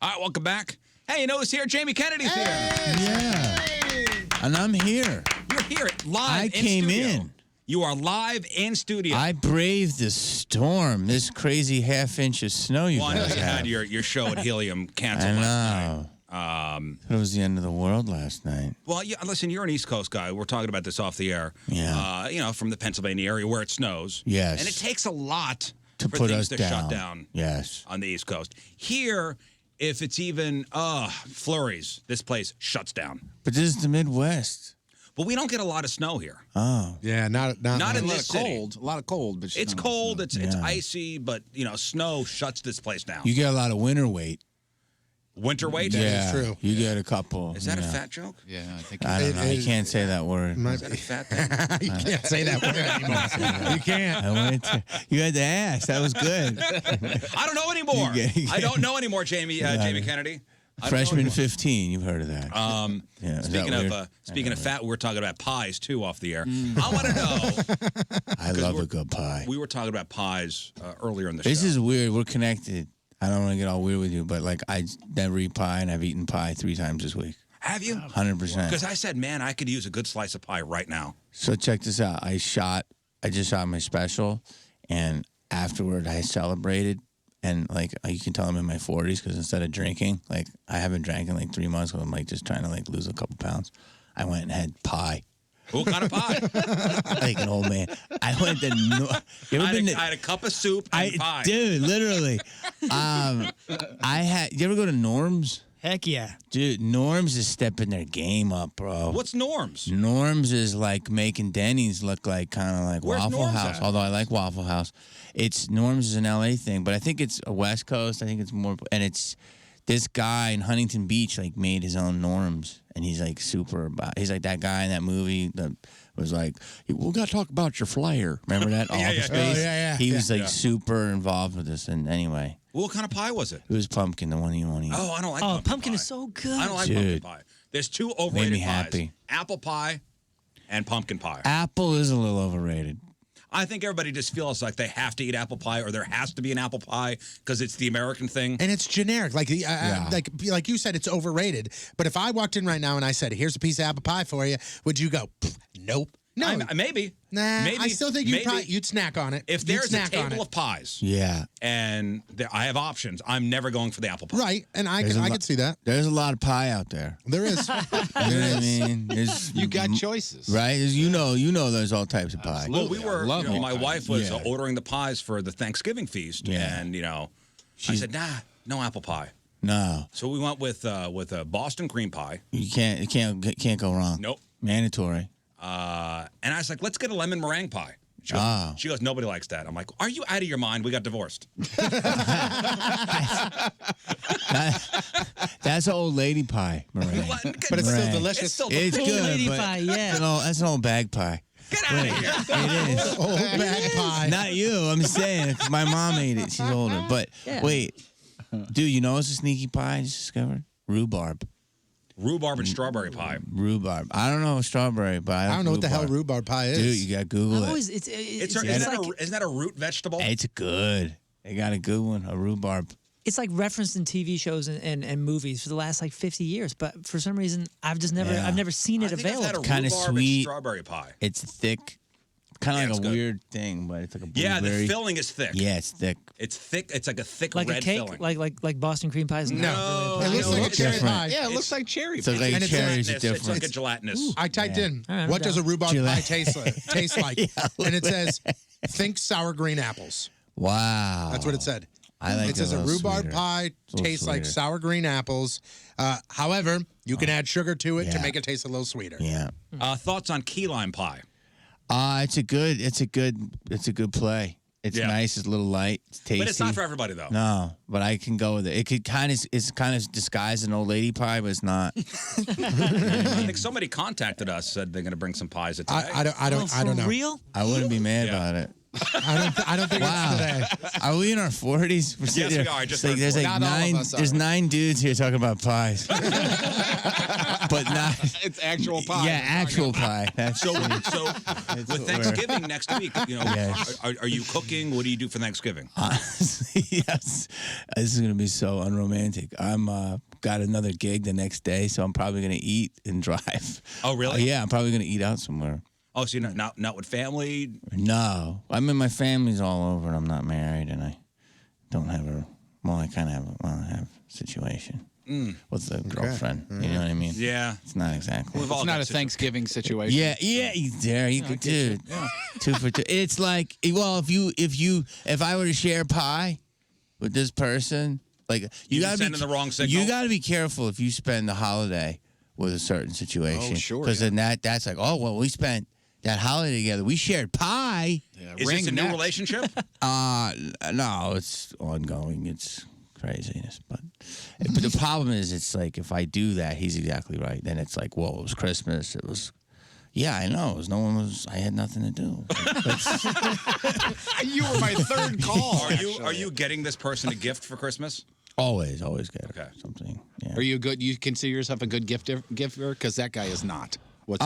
All right, welcome back. Hey, you know who's here? Jamie Kennedy's here. Yeah. And I'm here. You're here live I in came studio. in. You are live in studio. I braved the storm, this crazy half-inch of snow you I know guys you have. had your show at Helium canceled I last know. night. It was the end of the world last night. Well, yeah, listen, you're an East Coast guy. We're talking about this off the air. Yeah. From the Pennsylvania area where it snows. Yes. And it takes a lot To for put things us to down. shut down. Yes. On the East Coast. Here, if it's even flurries, this place shuts down. But this is the Midwest. But we don't get a lot of snow here. Oh. Yeah, not in this city. A lot of cold, but It's cold, it's icy, but snow shuts this place down. You get a lot of winter weight. Winter weight? Yeah, true. You get a couple. Is that a fat joke? Yeah, I think I don't know. You can't say that word. Is that a fat thing? You can't say that word anymore. You can't. You had to ask. That was good. I don't know anymore. I don't know anymore, Jamie Kennedy. Freshman 15. You've heard of that. Yeah, is that weird? Speaking of fat, we were talking about pies, too, off the air. I want to know. I love a good pie. We were talking about pies earlier in the show. This is weird. We're connected. I don't want to get all weird with you, but I never eat pie, and I've eaten pie 3 times this week. Have you? 100%. Because I said, man, I could use a good slice of pie right now. So check this out. I just shot my special, and afterward I celebrated. And you can tell I'm in my 40s because instead of drinking, I haven't drank in 3 months because I'm just trying to lose a couple pounds. I went and had pie. What kind of pie? Like an old man. I went to. I had a cup of soup and pie. Dude, literally. You ever go to Norm's? Heck yeah. Dude, Norm's is stepping their game up, bro. What's Norm's? Norm's is making Denny's look kind of like Where's Waffle Norm's House, at? although I like Waffle House. Norm's is an LA thing, but I think it's a West Coast. I think it's more, and it's this guy in Huntington Beach made his own Norm's, and he's super about. He's like that guy in that movie that was we got to talk about your flyer. Remember that? Office Space? Oh, yeah. He was super involved with this, and anyway. What kind of pie was it? It was pumpkin, the one you want to eat. Oh, I don't like pumpkin pie. is so good. I don't like pumpkin pie. There's 2 overrated Made me pies. happy. Apple pie and pumpkin pie. Apple is a little overrated. I think everybody just feels like they have to eat apple pie or there has to be an apple pie because it's the American thing. And it's generic. Like you said, it's overrated. But if I walked in right now and I said, here's a piece of apple pie for you, would you go, nope? No. Maybe. Nah, maybe, I still think you'd snack on it. If there's a table of pies Yeah. and I have options, I'm never going for the apple pie. Right, and I could see that. There's a lot of pie out there. There is. You know what I mean? You got choices. Right? You know there's all types of pie. Well, we were, my wife was Yeah. ordering the pies for the Thanksgiving feast. Yeah. And, I said, nah, no apple pie. No. So we went with a Boston cream pie. You can't go wrong. Nope. Mandatory. And I was like, let's get a lemon meringue pie. She goes, nobody likes that. I'm like, are you out of your mind? We got divorced. That's an old lady pie, meringue. But it's still Meringue. delicious. It's still It's Old good, lady but pie, yeah. that's an old bag pie. Get out of here. It is. Old bag pie. Not you. I'm saying 'cause my mom ate it. She's older. But Yeah. wait, dude, you know it's a sneaky pie I just discovered? Rhubarb. Rhubarb and strawberry pie. Rhubarb. I don't know strawberry, but I don't know what the hell rhubarb pie is. Dude, you got to Google it. Isn't that a root vegetable? It's good. They got a good one, a rhubarb. It's referenced in TV shows and movies for the last 50 years, but for some reason I've never seen it I think I've had available. a Kinda rhubarb and sweet. strawberry pie. It's thick. Kind of it's like a good. weird thing, but it's like a blueberry. Yeah, the filling is thick. Yeah, it's thick. It's thick. It's like a thick Like red a cake, filling. like Boston cream pie is No. not It really a looks pie. like a cherry different. pie. Yeah, it looks like cherry It's like pie. And it's cherries are It's like different. a gelatinous. I typed in, All right, what does a rhubarb Gelatin- pie taste like? And it says, think sour green apples. Wow. That's what it said. I like It says a little rhubarb sweeter. pie It's a little tastes like sweeter. sour green apples. However, you can add sugar to it to Yeah. make it taste a little sweeter. Yeah. Thoughts on key lime pie? It's a good play. It's Yeah. nice. It's a little light. It's tasty. But it's not for everybody, though. No, but I can go with it. It could it's kind of disguised an old lady pie, but it's not. I think somebody contacted us, said they're going to bring some pies today. I don't know. Real? I wouldn't be mad Yeah. about it. I don't think Wow. it's today. Are we in our 40s? Yes, we are. I just heard there's 40. like Not all of nine. us are. There's 9 dudes here talking about pies, but not. It's actual pie. Yeah, actual pie. That's So That's with what Thanksgiving next week, Yes. are you cooking? What do you do for Thanksgiving? Honestly, yes. This is gonna be so unromantic. I'm got another gig the next day, so I'm probably gonna eat and drive. Oh, really? Yeah, I'm probably gonna eat out somewhere. Oh, so you're not with family? No, I mean my family's all over, and I'm not married, and I don't have a. Well, I kind of have. I have a situation with the girlfriend. You know what I mean? Yeah. It's not exactly. We've all It's not got a Thanksgiving situation. Yeah, there you could do. 2 for 2. It's like, well, if I were to share pie with this person, like You gotta sending the wrong signal? You got to be careful if you spend the holiday with a certain situation. Oh, sure, Because then that's like, oh well, we spent that holiday together. We shared pie. Yeah, Is ring this a new next. relationship? No, it's ongoing. It's craziness. But the problem is, it's like if I do that, he's exactly right. Then it's like, well, it was Christmas. It was. Yeah, I know. It was, no one was. I had nothing to do. You were my third call. Are you getting this person a gift for Christmas? Always get Okay. something. Yeah. Are you good? You consider yourself a good giver? Because that guy is not. What's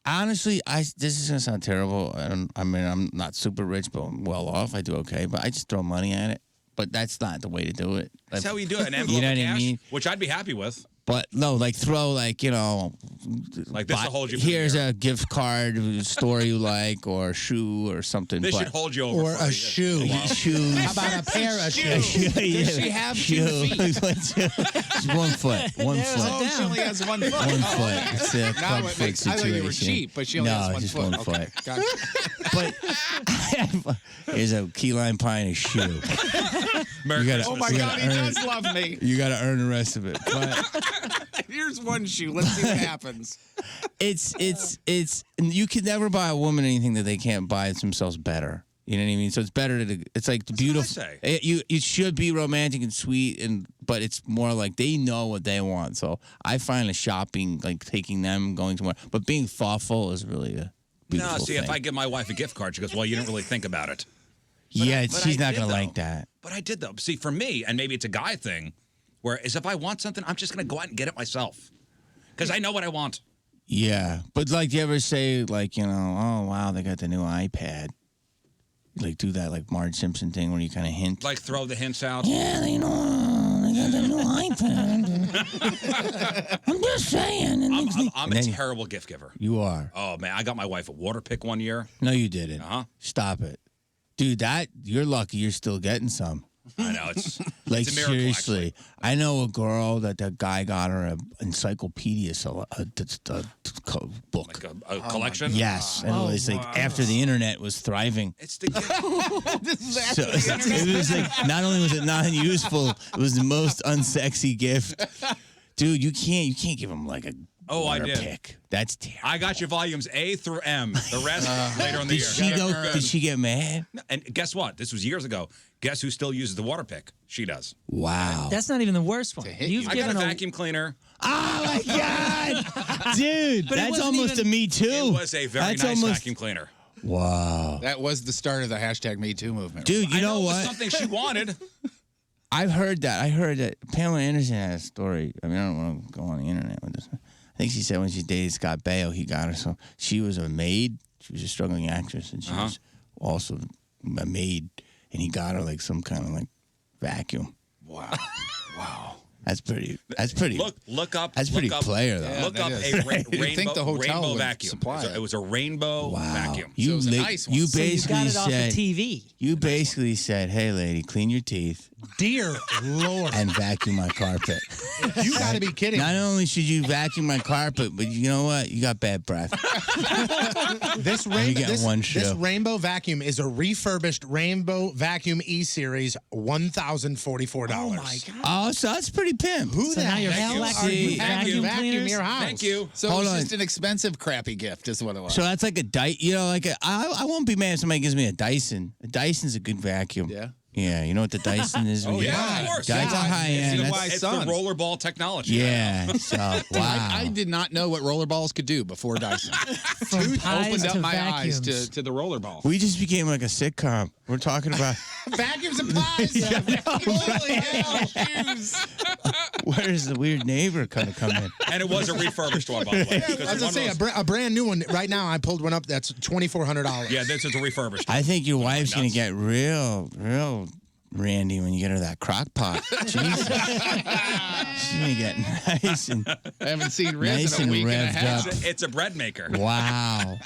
Honestly, this is gonna sound terrible. I mean, I'm not super rich, but I'm well off. I do okay, but I just throw money at it. But that's not the way to do it. That's how we do it. An envelope You know of what I cash, mean? which I'd be happy with. But no, like throw like Like this will hold you. For the here's year. a gift card, store you like, or a shoe or something. This but, should hold you over. Or for a year. shoe. shoes. How about a pair of shoes? Does she have 2 feet? Just 1 foot. 1 Narrows foot. it Oh, she only has 1 foot. 1 foot. It's a Now club it foot makes. I thought you were situation. cheap, but she only has 1 just foot. 1 Okay, foot. gotcha. But here's a key lime pie and a shoe. Merry You gotta- Christmas. Oh my We God, gotta he earn- does love me. You got to earn the rest of it. But Here's 1 shoe. Let's see what happens. it's you can never buy a woman anything that they can't buy themselves better. You know what I mean? So it's better to. It's like beautiful. say. It should be romantic and sweet, but it's more like they know what they want. So I find the shopping, like taking them, going somewhere, but being thoughtful is really a beautiful No, see, thing. if I give my wife a gift card, she goes, "Well, you didn't really think about it." yeah, but she's I not did, gonna though. like that. But I did though. See, for me, and maybe it's a guy thing, whereas if I want something, I'm just gonna go out and get it myself because I know what I want. Yeah, but like, do you ever say like, oh wow, they got the new iPad? Like do that like Marge Simpson thing where you kind of hint. Like throw the hints out. Yeah, they got the new iPad. I'm just saying. I'm a terrible gift giver. You are. Oh man, I got my wife a water pick one year. No, you didn't. Stop it, dude. You're lucky. You're still getting some. I know it's Like it's a miracle, seriously, actually. I know a girl that guy got her a encyclopedia, book. Like a collection. Yes, and it was like after the internet was thriving. It's the gift. So, it was like not only was it non-useful, it was the most unsexy gift. Dude, you can't give him like a water I did. pick. That's terrible. I got you volumes A through M. The rest later in the Did year. Did she get mad? And guess what? This was years ago. Guess who still uses the water pick? She does. Wow. That's not even the worst one. hit You've I got given a vacuum cleaner. Oh my God, dude, But it that's wasn't almost even- a Me Too. It was a very That's nice almost- vacuum cleaner. Wow, That was the start of the hashtag Me Too movement. dude, you I know it was what? something she wanted. I've heard that. I heard that Pamela Anderson had a story. I mean, I don't want to go on the internet with this. I think she said when she dated Scott Baio, he got her so she was a maid. She was a struggling actress, and she was also a maid, and he got her like some kind of like vacuum. Wow. Wow. That's pretty. Look up. That's pretty look up, player though. Yeah, Look that up is. a You'd think the hotel rainbow would vacuum. supply it. It was a rainbow Wow. vacuum. So it was a nice one. You So you basically got it off said the TV. you basically said, "Hey, lady, clean your teeth Dear Lord. and vacuum my carpet." You got to be kidding. Not only should you vacuum my carpet, but you know what? You got bad breath. This, You get one this shoe. rainbow vacuum is a refurbished Rainbow Vacuum E-Series, $1,044. Oh, my God. Oh, so that's pretty pimp. Who So the now your hell flex are you vacuum vacuum cleaners? your house? Thank you. So Hold it was on. just an expensive, crappy gift, is what it was. So that's like a I won't be mad if somebody gives me a Dyson. A Dyson's a good vacuum. Yeah. Yeah, you know what the Dyson is? Oh, yeah, of course. That's a high end. It's the rollerball technology. Yeah. So, wow. I did not know what rollerballs could do before Dyson. From pies Opened up to my eyes vacuums. to the rollerball. We just became like a sitcom. We're talking about Vacuums and pies. Holy hell. where's the weird neighbor kind of come in? And it was a refurbished one, by the way. I was going to say, a brand new one. Right now, I pulled one up that's $2,400. Yeah, this is a refurbished one. I think your wife's going to get real randy when you get her that crock pot. Jesus. She's going to get nice and I haven't seen Rizz nice in a and week and a revved half. up. It's a bread maker. Wow.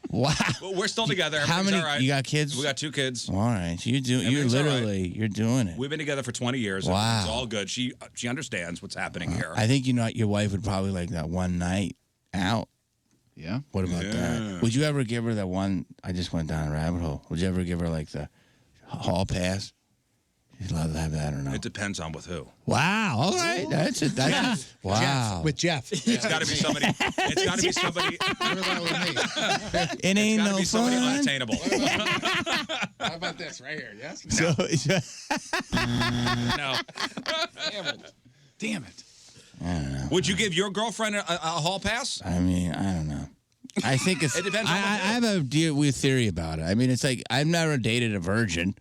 Wow. Well, we're still together. How many? All right. You got kids? We got 2 kids. All right. So you're Everything's all right. you're doing it. We've been together for 20 years. Wow. It's all good. She understands what's happening here. I think your wife would probably like that one night out. Yeah. What about that? Would you ever give her that one? I just went down a rabbit hole. Would you ever give her like the hall pass? She's allowed to have that or not? It depends on with who. Wow. All right. That's it. That's wow. With Jeff. It's got to be somebody. It's got to be somebody. It ain't Gotta no be somebody fun. unattainable. How about this right here? Yes. So, No. Damn it. I don't know. Would you give your girlfriend a hall pass? I mean, I don't know. I think it's. It depends on I what have a weird theory about it. I mean, it's like I've never dated a virgin.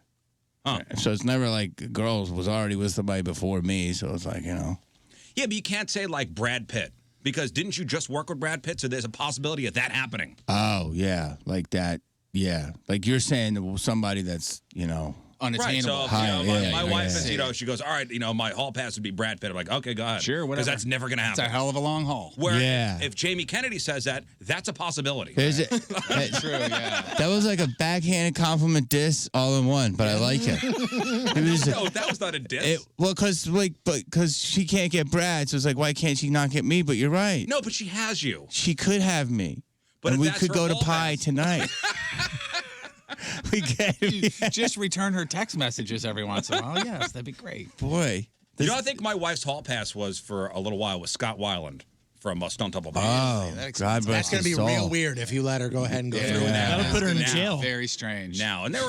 Huh. So it's never like girls was already with somebody before me. So it's like, Yeah, but you can't say like Brad Pitt because didn't you just work with Brad Pitt? So there's a possibility of that happening. Oh, yeah. Like that. Yeah. Like you're saying that somebody that's, Unattainable. Right, so Hi, my yeah, wife yeah. is, she goes, all right, my hall pass would be Brad Pitt. I'm like, okay, go ahead. Sure, whatever. Because that's never going to It's a happen. hell of a long haul. Where Yeah. if Jamie Kennedy says that, that's a possibility. There's a, True, yeah. that was like a backhanded compliment diss all in one, but I like it. It was, No, that was not a diss. because she can't get Brad, so it's like, why can't she not get me? But you're right. No, but she has you. She could have me. But and if we that's could her go to hall Pie pass- tonight. We get Just return her text messages every once in a while. Yes, that'd be great. boy. You know, I think my wife's hall pass was for a little while with Scott Weiland from Stone Temple Pilots. Oh, God That's bless going to his be soul. real weird if you let her go ahead and go through with that. That'll put her in Now. jail. Very strange. Now and It's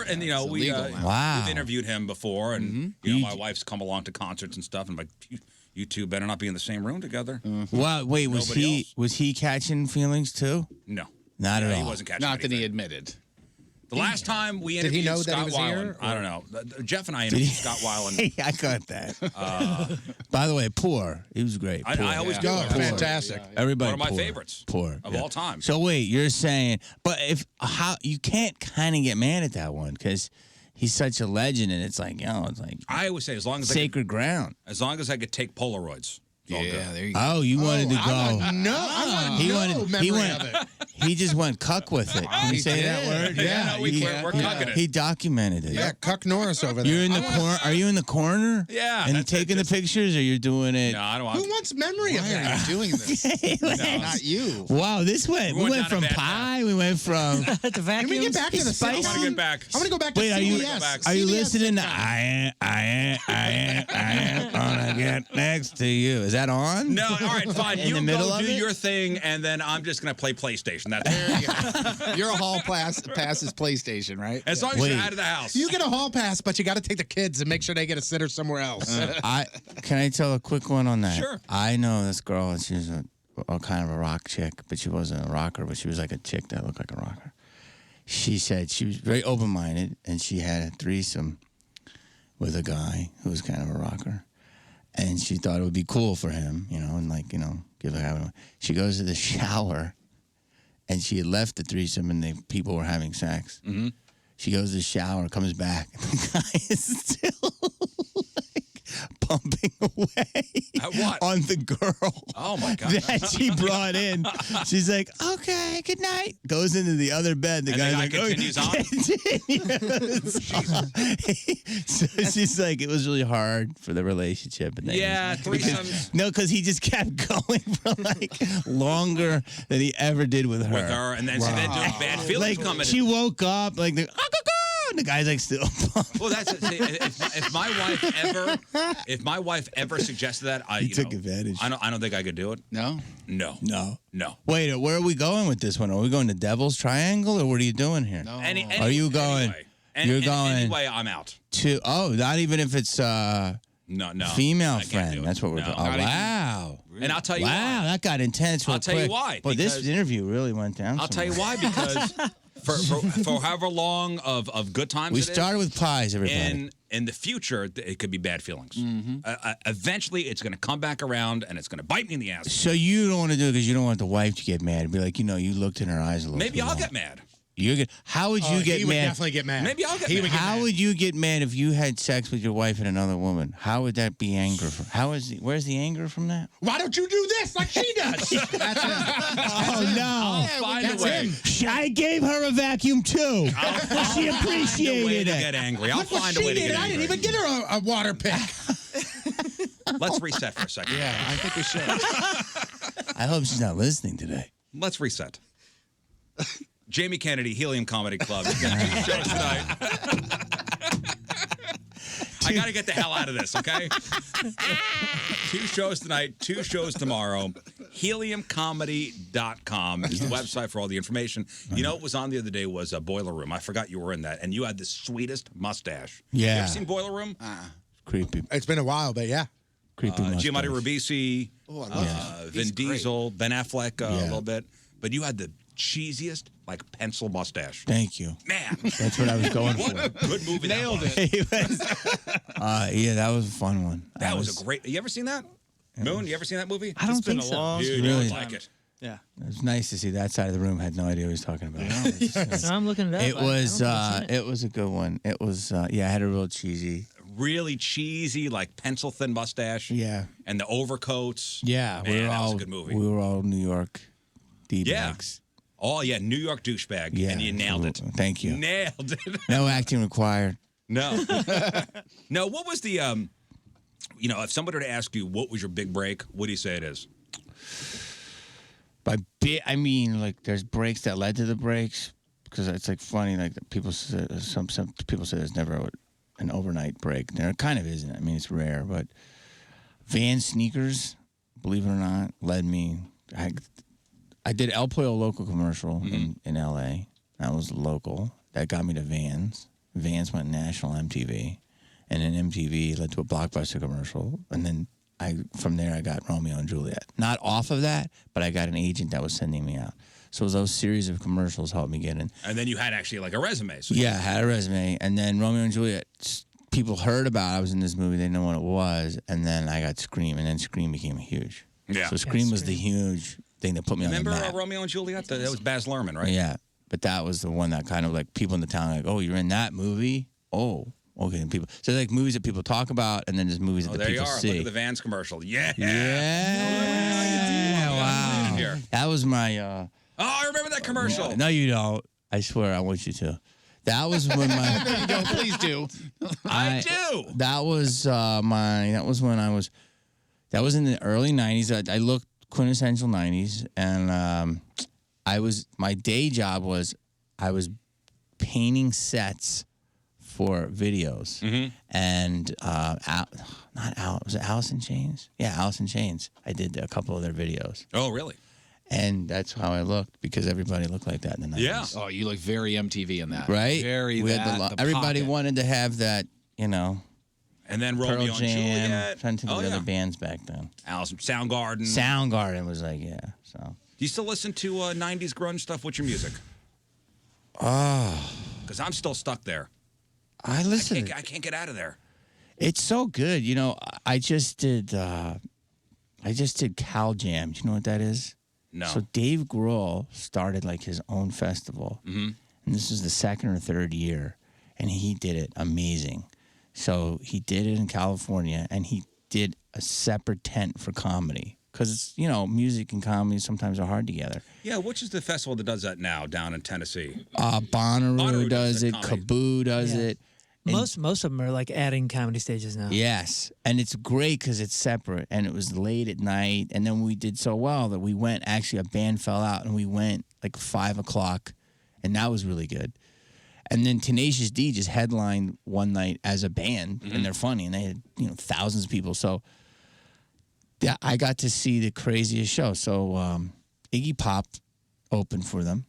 we illegal now. Wow. we've interviewed him before, and my wife's come along to concerts and stuff, and I'm like, you two better not be in the same room together. Well, wait, Nobody else. was he catching feelings too? No, Not at he all. wasn't catching. Not that he anything. admitted. The last time we Did interviewed he know Scott that he was Weiland, here, I don't know. Jeff and I interviewed Scott Weiland. I got that. By the way, poor. He was great. Poor. I always do. Oh, Poor. fantastic. Everybody. One of my poor. favorites Poor of all time. So wait, you're saying, but how you can't kind of get mad at that one because he's such a legend, and it's like it's like I always say, as long as sacred ground. I could take Polaroids, it's all good. There you go. Oh, you wanted to go. I want no memory of it. He just went cuck with it. Can you say that word? Yeah, we're cucking it. He documented it. Yeah, Cuck Norris over there. You're in the corner. Are you in the corner? Yeah, And that's taking it. the pictures, or you're doing it? No, I don't Who want. wants memory of Why that? are you doing this? Not you. Wow, this went. We We went went down from a bad pie. We went from. At the Can vacuum. we get back to the I Spicy. want to sitcom? get back. I want to go back to Wait, are you CBS. are you CBS listening to sitcom. I am gonna get next to you? Is that on? No, all right, fine. In You the middle go of do it? your thing, and then I'm just gonna play PlayStation. That's There you go. Your hall passes PlayStation, right? as long as Wait. you're out of the house. You get a hall pass, but you got to take the kids and make sure they get a sitter somewhere else. Can I tell a quick one on that? Sure. I know this girl, and she's a kind of a rock chick, but she wasn't a rocker, but she was like a chick that looked like a rocker. She said she was very open-minded, and she had a threesome with a guy who was kind of a rocker. And she thought it would be cool for him, and give a guy. She goes to the shower, and she had left the threesome, and people were having sex. Mm-hmm. She goes to the shower, comes back, and the guy is still pumping away At what? on the girl. Oh my God. That she brought in. She's like, okay, good night. Goes into the other bed. The And guy's the guy like, continues on? Continues. So she's like, it was really hard for the relationship. And then Yeah, threesomes. No, because he just kept going for like longer than he ever did with her. With her, and then so then there's bad feelings Like coming. she woke up like and the guy's like still pumping. Well, that's it. See, if my wife ever suggested that, He took advantage. I don't think I could do it. No? No. No. Wait, where are we going with this one? Are we going to Devil's Triangle, or what are you doing here? No. Are you going? Anyway. You're going anyway, I'm out. Not even if it's No. female I can't friend. do it. That's what we're No. doing. Oh, wow. And I'll tell you Wow, why. that got intense real I'll tell you quick. why, Boy, this because- interview really went down. I'll tell you somewhere. why, because for however long of good times We it is, started with pies, everybody. and in the future, it could be bad feelings. Eventually, it's going to come back around, and it's going to bite me in the ass. So you don't want to do it because you don't want the wife to get mad. Be like, you looked in her eyes a little. Maybe too I'll long. get mad. How would you get he mad? would definitely get mad. Maybe I'll get He mad. would get How mad. would you get mad if you had sex with your wife and another woman? How would that be anger? Where's the anger from that? Why don't you do this like she does? That's him. Oh no! Find That's a way. him. I gave her a vacuum too. She Find a way appreciated to it. get angry. I'll Look what find she a way to did. get I angry. didn't even get her a water pick. Let's reset for a second. Yeah, I think we should. I hope she's not listening today. Let's reset. Jamie Kennedy, Helium Comedy Club. We've got 2 shows tonight. I got to get the hell out of this, okay? 2 shows tonight, 2 shows tomorrow. Heliumcomedy.com is the website for all the information. You know what was on the other day was a Boiler Room. I forgot you were in that. And you had the sweetest mustache. Yeah. You ever seen Boiler Room? Creepy. It's been a while, but yeah. Creepy. Giamatti mustache. Ribisi, Oh, I love him. Vin He's great. Diesel, Ben Affleck a Yeah. little bit. But you had the cheesiest, like, pencil mustache. Thank you. Man, That's what I was going what a for. good movie Nailed that was. it. Yeah, that was a fun one. That was a great. You ever seen that? Moon, you ever seen that movie? I don't It's been think a so. long Dude, Really? you would like it. Yeah. It was nice to see that side of the room. Had no idea what he was talking about. So I'm looking it up. It I was don't think I've seen it was a good one. It was I had a real cheesy. Really cheesy, like pencil thin mustache. Yeah. And the overcoats. Yeah, Man, that was a good movie. We were all New York D-bags. Oh yeah, New York douchebag. Yeah, And you nailed it. Thank you. Nailed it. No acting required. No. No. What was the if somebody were to ask you what was your big break, what do you say it is? By bit, I mean like there's breaks that led to the breaks because it's like funny. Like people say, some people say there's never an overnight break. There kind of isn't. I mean it's rare, but Van sneakers, believe it or not, led me. I did El Pollo Local commercial in L.A. That was local. That got me to Vans. Vans went national MTV, and then MTV led to a Blockbuster commercial, and then from there I got Romeo and Juliet. Not off of that, but I got an agent that was sending me out. So those series of commercials helped me get in. And then you had actually like a resume. So Yeah, I had a resume, and then Romeo and Juliet. People heard about I was in this movie. They didn't know what it was, and then I got Scream, and then Scream became huge. Yeah. So Scream was the huge thing that put me Remember on the map. Romeo and Juliet? That was Baz Luhrmann, right? Yeah, but that was the one that kind of like people in the town like, oh, you're in that movie? Oh, okay. And people, so like movies that people talk about, and then there's movies Oh, that there you people are. see. Look at the Vans commercial. Yeah. Yeah, wow. Here. That was my. Oh, I remember that commercial. No, you don't. I swear, I want you to. That was when my. There you go. Please do. I do. That was That was when I was. That was in the early '90s. I looked quintessential '90s, and my day job was I was painting sets for videos, and was it Alice in Chains? Yeah, Alice in Chains. I did a couple of their videos, Oh, really? and that's how I looked because everybody looked like that in the '90s. Yeah. Oh, you look very MTV in that. Right? Very We that. had the everybody pocket. wanted to have that, And then Pearl Romeo and Jam. Juliet. Trying to think Oh, of the yeah. other bands back then. Alice, Soundgarden. Soundgarden was like, yeah. So Do you still listen to 90s grunge stuff? What's your music? Oh, Because I'm still stuck there. I listen. I can't get out of there. It's so good. I just did Cal Jam. Do you know what that is? No. So Dave Grohl started like his own festival, and this is the second or third year, and he did it amazing. So he did it in California, and he did a separate tent for comedy because music and comedy sometimes are hard together. Yeah, which is the festival that does that now down in Tennessee? Bonnaroo does it, comedy. Kaboo does Yeah. it. And- Most of them are like adding comedy stages now. Yes, and it's great because it's separate, and it was late at night, and then we did so well that we went. Actually, a band fell out, and we went like 5:00, and that was really good. And then Tenacious D just headlined one night as a band, and they're funny, and they had thousands of people. So yeah, I got to see the craziest show. So Iggy Pop opened for them,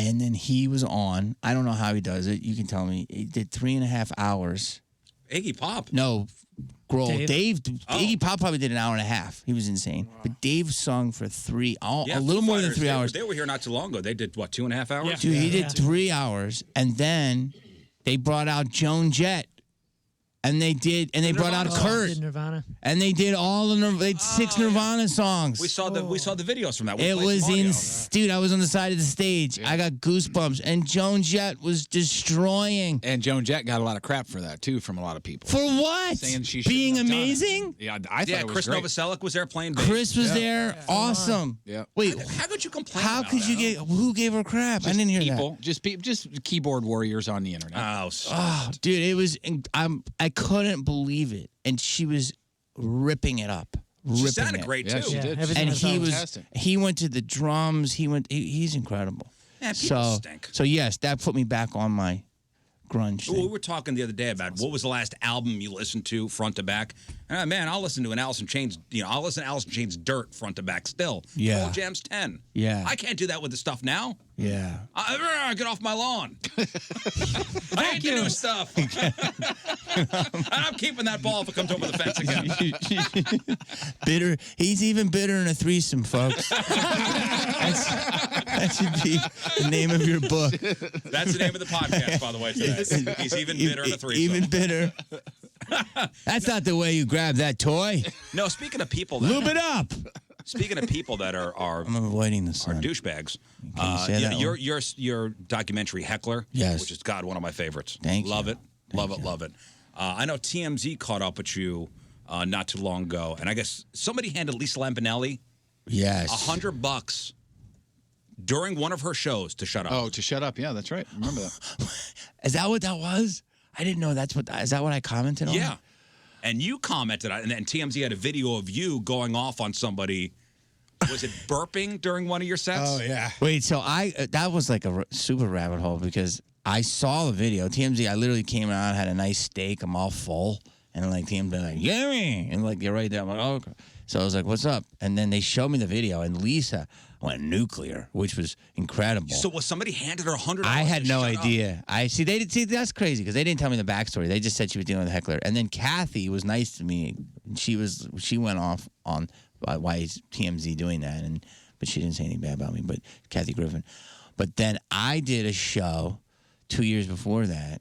And then he was on. I don't know how he does it. You can tell me. He did 3.5 hours. Iggy Pop. No, Grohl. Dave. Oh. Iggy Pop probably did an hour and a half. He was insane. But Dave sung for a little more than 3 hours. They were here not too long ago. They did, what, 2.5 hours? Yeah. Dude, he did 3 hours. And then they brought out Joan Jett. And they brought out Kurt. Did Nirvana. And they did they had 6 Nirvana songs. We saw the videos from that. It was dude, I was on the side of the stage. I got goosebumps. And Joan Jett was destroying. And Joan Jett got a lot of crap for that, too, from a lot of people. For what? Saying she being shouldn't have done it. amazing? Yeah, I thought it was Chris great. Novoselic was there playing bass. Chris was there. Awesome. Yeah. Wait, How could you complain how about could that? you who gave her crap? I didn't hear People, just keyboard warriors on the internet. Oh, dude, it was, I couldn't believe it. And she was ripping it up. She ripping sounded it. great, Yeah, too. she did. everything And was fantastic. he went to the drums. He's incredible. Yeah, people stink. So yes, that put me back on my grunge Well, we thing. were talking the other day about what was the last album you listened to front to back. Man, I'll listen to an Alice in Chains. I'll listen to Alice in Chains Dirt front to back still. Yeah. Pearl Jam's 10. Yeah. I can't do that with the stuff now. Yeah. Get off my lawn. I hate the new stuff. I'm keeping that ball if it comes over the fence again. Bitter. He's even bitter in a threesome, folks. That should be the name of your book. That's the name of the podcast, by the way, today. He's even bitter in a threesome. Even bitter. That's not the way you grab that toy. No, speaking of people Lube that it up. speaking of people that are I'm avoiding the sun. douchebags, say that one? your documentary Heckler, Yes. which is God one of my favorites. Thank you. Love it, love it. I know TMZ caught up with you not too long ago, and I guess somebody handed Lisa Lampanelli Yes. $100 during one of her shows to shut up. Oh, to shut up. Yeah, that's right. Remember that. Is that what that was? I didn't know is that what I commented on? Yeah. And you commented, and then TMZ had a video of you going off on somebody. Was it burping during one of your sets? Oh, yeah. Wait, so that was like a super rabbit hole because I saw the video. TMZ, I literally came out, had a nice steak, I'm all full, and like TMZ like, yummy, and like you're right there. I'm like, oh, okay. So I was like, what's up? And then they showed me the video, and Lisa went nuclear, which was incredible. So was somebody handed her $100? I had to no shut up? idea. That's crazy because they didn't tell me the backstory. They just said she was dealing with a heckler, and then Kathy was nice to me. She went off on why is TMZ doing that, but she didn't say anything bad about me. But Kathy Griffin. But then I did a show 2 years before that,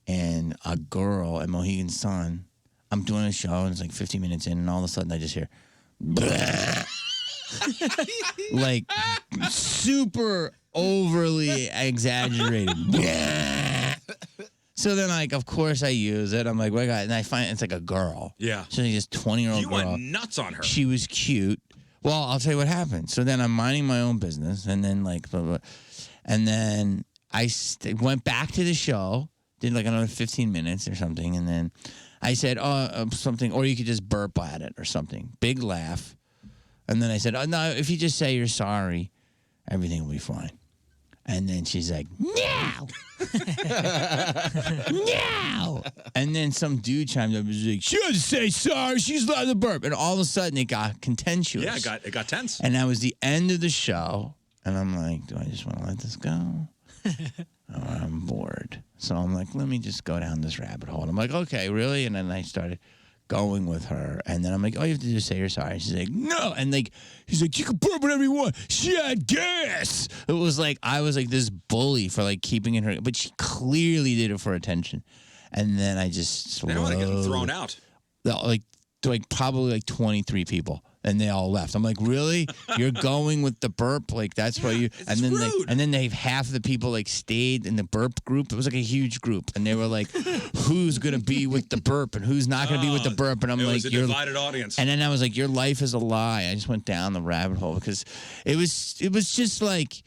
and a girl at Mohegan Sun. I'm doing a show, and it's like 15 minutes in, and all of a sudden I just hear, like super overly exaggerated. So then, like, of course I use it. I'm like, what and I find it's like a girl. Yeah. She's like this 20-year-old You girl. went nuts on her. She was cute. Well, I'll tell you what happened. So then I'm minding my own business, and then like, blah, blah, and then I went back to the show, did like another 15 minutes or something, and then I said, something, or you could just burp at it or something. Big laugh. And then I said, oh, no, if you just say you're sorry, everything will be fine. And then she's like, no! No! And then some dude chimed up and was like, she doesn't say sorry, she's allowed to burp. And all of a sudden it got contentious. Yeah, it got tense. And that was the end of the show. And I'm like, do I just want to let this go? Or I'm bored. So I'm like, let me just go down this rabbit hole. And I'm like, okay, really? And then I started going with her. And then I'm like, oh, you have to just say you're sorry. She's like, no. And like, she's like, you can burp whatever you want. She had gas. It was like, I was like this bully for like keeping in her, but she clearly did it for attention. And then I just They don't want to get them thrown out. like probably like 23 people. And they all left. I'm like, really? You're going with the burp? Like that's why you? It's rude. And then they half the people like stayed in the burp group. It was like a huge group, and they were like, who's gonna be with the burp and who's not gonna be with the burp? And I'm It like, was a divided audience. And then I was like, your life is a lie. I just went down the rabbit hole because it was just like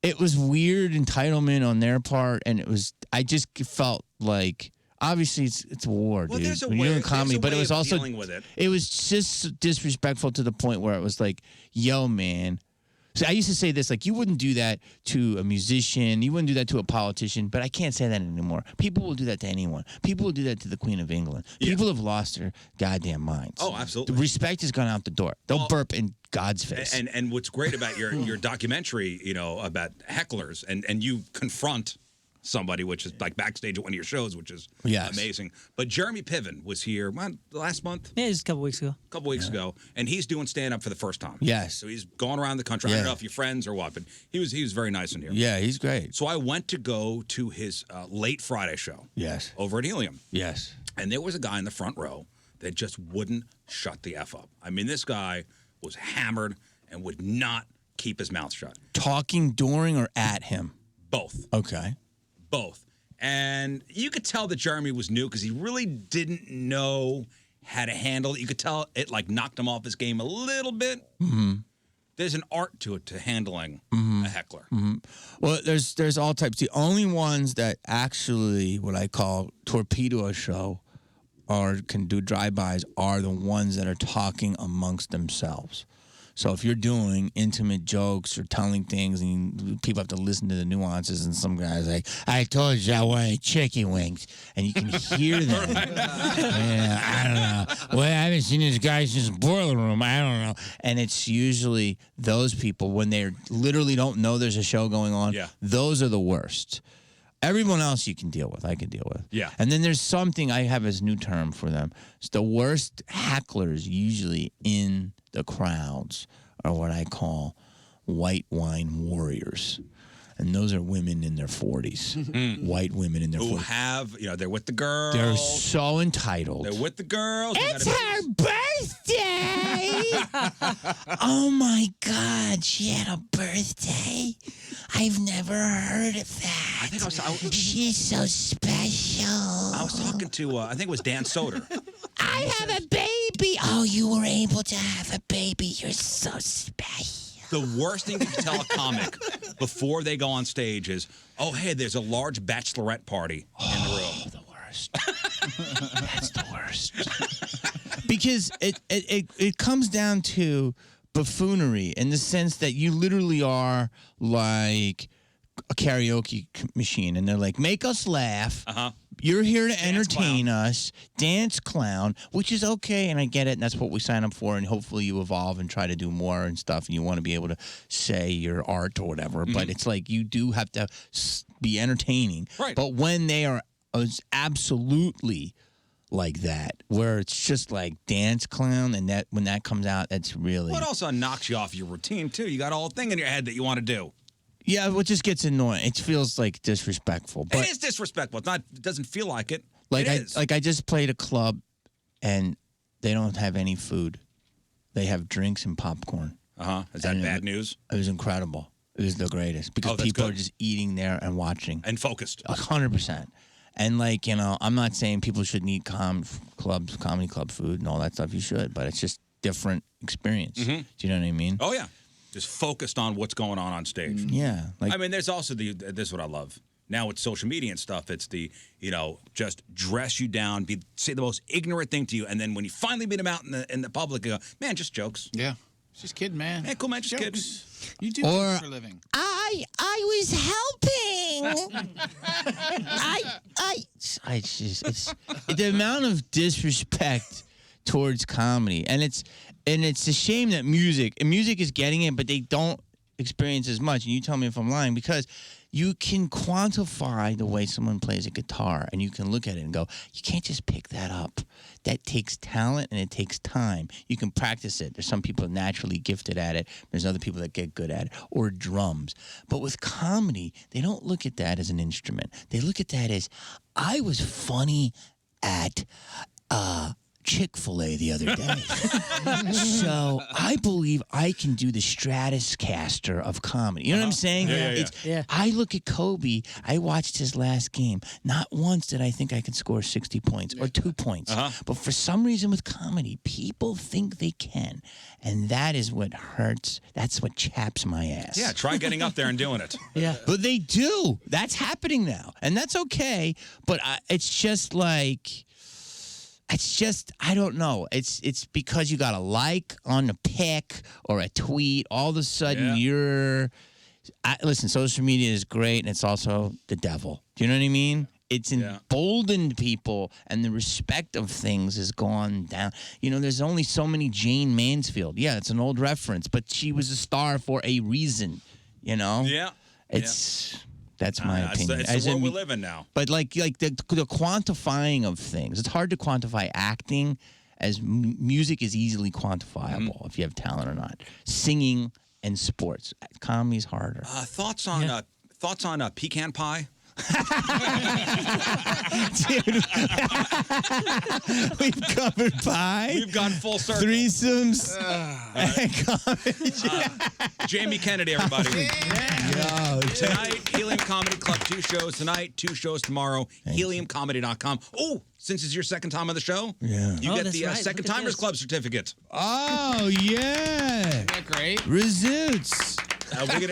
it was weird entitlement on their part, and I just felt like. Obviously, it's war, Well, dude. there's a When way- you're in comedy, there's a but it way was of also dealing with it. It was just disrespectful to the point where it was like, "Yo, man, So I used to say this, like, you wouldn't do that to a musician, you wouldn't do that to a politician, but I can't say that anymore. People will do that to anyone. People will do that to the Queen of England. Yeah. People have lost their goddamn minds. Oh, absolutely. The respect has gone out the door. They'll burp in God's face. And what's great about your documentary, about hecklers, and you confront somebody, which is like backstage at one of your shows, which is amazing. But Jeremy Piven was here last month? Yeah, just a couple weeks ago. And he's doing stand-up for the first time. Yes. So he's going around the country. I don't know if you're friends or what, but he was very nice in here. Yeah, he's great. So I went to go to his late Friday show. Yes. Over at Helium. Yes. And there was a guy in the front row that just wouldn't shut the F up. I mean, this guy was hammered and would not keep his mouth shut. Talking during or at him? Both. Okay. Both. And you could tell that Jeremy was new because he really didn't know how to handle it. You could tell it like knocked him off his game a little bit. Mm-hmm. There's an art to it, to handling a heckler. Mm-hmm. Well, there's all types. The only ones that actually, what I call torpedo a show or can do drive-bys are the ones that are talking amongst themselves. So if you're doing intimate jokes or telling things and people have to listen to the nuances and some guy's like, I told you I wanted chicken wings. And you can hear them. Yeah, I don't know. Well, I haven't seen this guy since Boiler Room. I don't know. And it's usually those people when they literally don't know there's a show going on. Yeah. Those are the worst. Everyone else you can deal with. I can deal with. Yeah. And then there's something I have as new term for them. It's the worst hecklers usually in the crowds are what I call white wine warriors. And those are women in their 40s. White women in their 40s. Who have, they're with the girls. They're so entitled. They're with the girls. It's her birthday! Oh my God, she had a birthday? I've never heard of that. I think She's so special. I was talking to, I think it was Dan Soder. I have a baby. Oh, you were able to have a baby. You're so special. The worst thing you can tell a comic before they go on stage is, oh, hey, there's a large bachelorette party in the room. The worst. That's the worst. Because it comes down to buffoonery in the sense that you literally are like a karaoke machine, and they're like, make us laugh. Uh-huh. You're here to entertain us, dance clown, which is okay, and I get it, and that's what we sign up for, and hopefully you evolve and try to do more and stuff, and you want to be able to say your art or whatever, but it's like you do have to be entertaining. Right. But when they are absolutely like that, where it's just like dance clown, and that when that comes out, that's really... Well, it also knocks you off your routine, too. You got a whole thing in your head that you want to do. Yeah, it just gets annoying. It feels like disrespectful. But it is disrespectful. It doesn't feel like it. Like it is. I just played a club, and they don't have any food. They have drinks and popcorn. Is that bad news? It was incredible. It was the greatest because people are just eating there and watching and focused. 100%. And I'm not saying people shouldn't eat comedy club food and all that stuff. You should, but it's just different experience. Do you know what I mean? Oh yeah. Just focused on what's going on stage. Yeah. There's also this is what I love. Now with social media and stuff, it's the, just dress you down, say the most ignorant thing to you, and then when you finally meet them out in the public, you go, man, just jokes. Yeah. Just kidding, man. Hey, cool, man, just kidding. You do things for a living. I was helping. It's the amount of disrespect towards comedy, and it's a shame that music is getting it, but they don't experience as much. And you tell me if I'm lying, because you can quantify the way someone plays a guitar, and you can look at it and go, you can't just pick that up. That takes talent and it takes time. You can practice it. There's some people naturally gifted at it. There's other people that get good at it, or drums. But with comedy, they don't look at that as an instrument. They look at that as, I was funny at Chick-fil-A the other day. So I believe I can do the Stratocaster of comedy. You know what I'm saying? Yeah. I look at Kobe. I watched his last game. Not once did I think I could score 60 points or 2 points. But for some reason with comedy, people think they can. And that is what hurts. That's what chaps my ass. Yeah, try getting up there and doing it. Yeah. But they do. That's happening now. And that's okay. But it's just like... It's just, I don't know. It's because you got a like on a pic or a tweet. All of a sudden, listen, social media is great, and it's also the devil. Do you know what I mean? It's emboldened people, and the respect of things has gone down. You know, there's only so many Jane Mansfield. Yeah, it's an old reference, but she was a star for a reason, you know? Yeah. That's my opinion. It's the world we live in now. But like the quantifying of things, it's hard to quantify acting as music is easily quantifiable if you have talent or not. Singing and sports. Comedy's harder. Thoughts on pecan pie? Dude, we've covered pie. We've gone full circle. Threesomes. Jamie Kennedy, everybody. Yo, Tonight, Helium Comedy Club, 2 shows tonight, 2 shows tomorrow. HeliumComedy.com. Oh, since it's your second time on the show, you get the Second Timers Club certificate. Oh, yeah. Isn't that great? Rizzuto. Hey,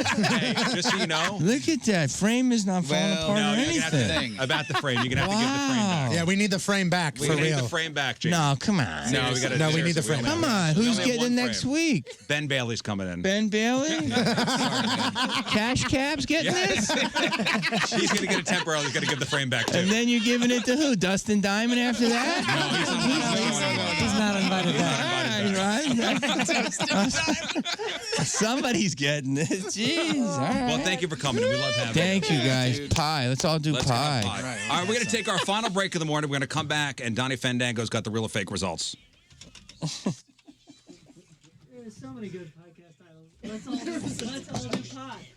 just so you know. Look at that. Frame is not falling apart or anything. About the frame. You're going to have to give the frame back. Yeah, we need the frame back for real. We need the frame back, Jamie. No, come on. No, we need the frame back. Come on. Who's getting it next week? Ben Bailey's coming in. Ben Bailey? Cash Cab's getting this? He's going to get it temporarily. He's going to give the frame back, too. And then you're giving it to who? Dustin Diamond after that? No, he's not invited back. Somebody's getting it. Jeez. All right. Well, thank you for coming. We love having you. Thank you, guys. Pie. Let's all do pie. All right, we're going to take our final break of the morning. We're going to come back, and Donnie Fandango's got the real or fake results. There's so many good podcast titles. Let's all do pie.